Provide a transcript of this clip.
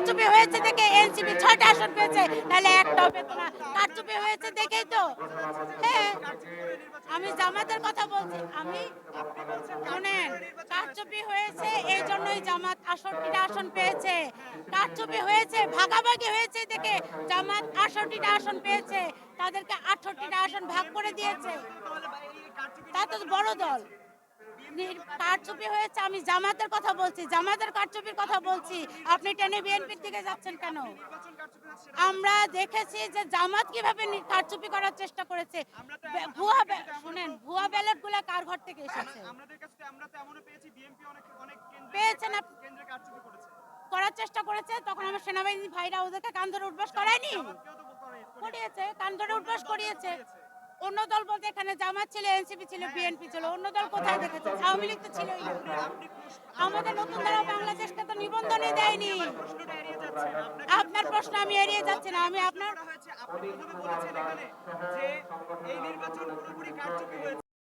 কারচুপি হয়েছে দেখে এনসিপি 6টা আসন পেয়েছে, নাহলে একটাও পেত না। কারচুপি হয়েছে দেখেই তো। হ্যাঁ, আমি জামাতের কথা বলছি। আমি শোনেন, কারচুপি হয়েছে এই জন্যই জামাত 68টা আসন পেয়েছে। কারচুপি হয়েছে, ভাগাভাগি হয়েছে দেখে জামাত 68টা আসন পেয়েছে। তাদেরকে 68টা আসন ভাগ করে দিয়েছে। তা তো বড় দল। কারচুপি হয়েছে, আমি জামাতের কথা বলছি, জামাতের কারচুপির কথা বলছি। আপনি টেনে বিএনপির দিকে যাচ্ছেন কেন? আমরা দেখেছি যে জামাত কিভাবে কারচুপি করার চেষ্টা করেছে। ভুয়া শুনেন, ভুয়া ব্যালট গুলা কার ঘর থেকে এসেছে? পেয়েছেন করার চেষ্টা করেছে, তখন আমার সেনাবাহিনী ভাইরা ওদেরকে কান ধরে উঠবাস করায়নি? করিয়েছে, কান ধরে উঠবাস করিয়েছে। অন্য দল বলতে এখানে জামাত ছিল, এনসিপি ছিল, বিএনপি ছিল। অন্য দল কোথায় দেখেছে? আওয়ামী লীগ তো ছিলই না। আমাদের নতুন দল বাংলাদেশকে তো নিবন্ধনই দেয়নি। আপনার প্রশ্ন আমি এড়িয়ে যাচ্ছি না। আমি আপনার